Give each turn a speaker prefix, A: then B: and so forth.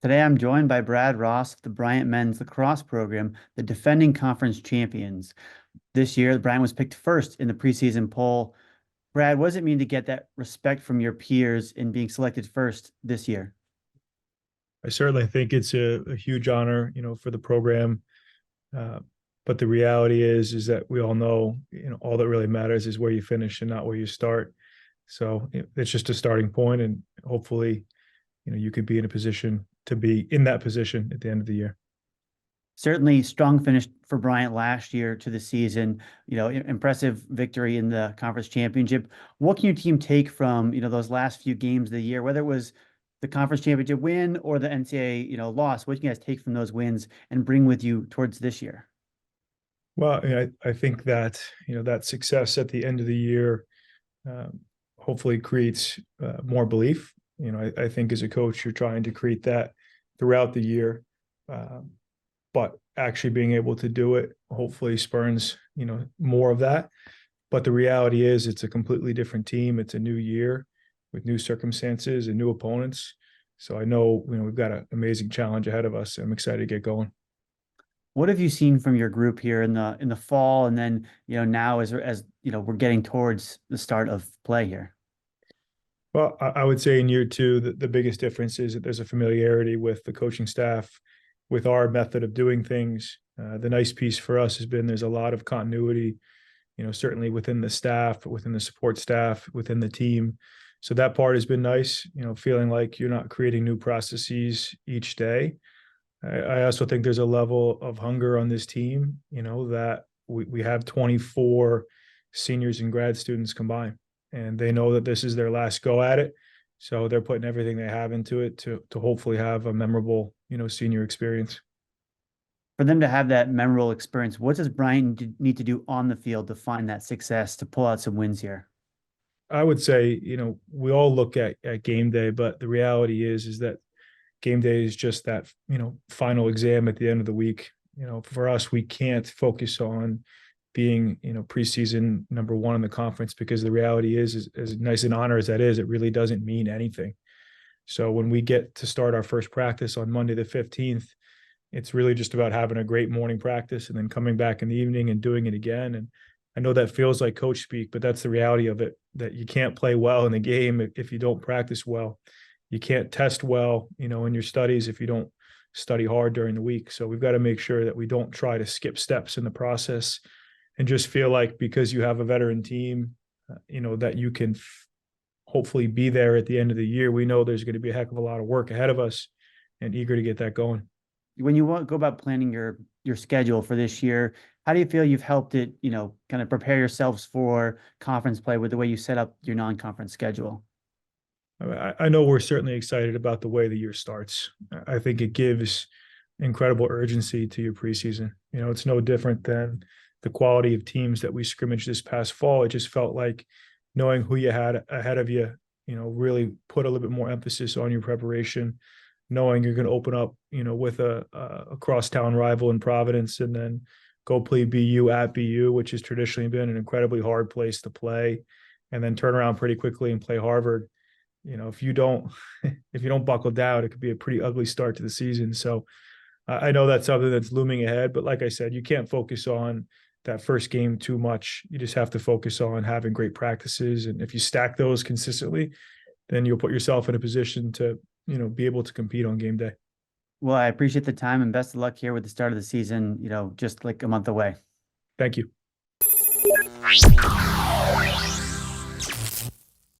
A: Today, I'm joined by Brad Ross of the Bryant men's lacrosse program, the defending conference champions. This year, Bryant was picked first in the preseason poll. Brad, what does it mean to get that respect from your peers in being selected first this year?
B: I certainly think it's a huge honor, for the program. Uh, but the reality is that we all know, all that really matters is where you finish and not where you start. So it's just a starting point, and hopefully, you could be in a position to be in that position at the end of the year.
A: Certainly strong finish for Bryant last year to the season, impressive victory in the conference championship. What can your team take from, those last few games of the year, whether it was the conference championship win or the NCAA, loss? What can you guys take from those wins and bring with you towards this year?
B: Well, I think that that success at the end of the year um, hopefully creates more belief. I think as a coach, you're trying to create that throughout the year. Um, but actually being able to do it hopefully spurns more of that. But the reality is it's a completely different team. It's a new year with new circumstances and new opponents. So I know we've got an amazing challenge ahead of us. I'm excited to get going.
A: What have you seen from your group here in the fall, and then now as we're getting towards the start of play here?
B: Well, I would say in year two, the biggest difference is that there's a familiarity with the coaching staff, with our method of doing things. The nice piece for us has been there's a lot of continuity, certainly within the staff, within the support staff, within the team. So that part has been nice, feeling like you're not creating new processes each day. I also think there's a level of hunger on this team, that we have 24 seniors and grad students combined, and they know that this is their last go at it. So they're putting everything they have into it to hopefully have a memorable, senior experience.
A: For them to have that memorable experience, what does Brian need to do on the field to find that success, to pull out some wins here?
B: I would say, we all look at game day, but the reality is that game day is just that, final exam at the end of the week. For us, we can't focus on being, preseason number one in the conference, because the reality is as nice an honor as that is, it really doesn't mean anything. So when we get to start our first practice on Monday the 15th, it's really just about having a great morning practice and then coming back in the evening and doing it again. And I know that feels like coach speak, but that's the reality of it, that you can't play well in the game if you don't practice well. You can't test well, in your studies if you don't study hard during the week. So we've got to make sure that we don't try to skip steps in the process and just feel like because you have a veteran team, that you can hopefully be there at the end of the year. We know there's going to be a heck of a lot of work ahead of us, and eager to get that going.
A: When you go about planning your schedule for this year, how do you feel you've helped it, kind of prepare yourselves for conference play with the way you set up your non-conference schedule?
B: I know we're certainly excited about the way the year starts. I think it gives incredible urgency to your preseason. It's no different than the quality of teams that we scrimmaged this past fall. It just felt like knowing who you had ahead of you, really put a little bit more emphasis on your preparation, knowing you're going to open up, with a crosstown rival in Providence, and then go play BU at BU, which has traditionally been an incredibly hard place to play, and then turn around pretty quickly and play Harvard. If you don't if you don't buckle down, it could be a pretty ugly start to the season. So I know that's something that's looming ahead, but like I said, you can't focus on that first game too much. You just have to focus on having great practices, and if you stack those consistently, then you'll put yourself in a position to be able to compete on game day.
A: Well, I appreciate the time and best of luck here with the start of the season, just like a month away.
B: Thank you.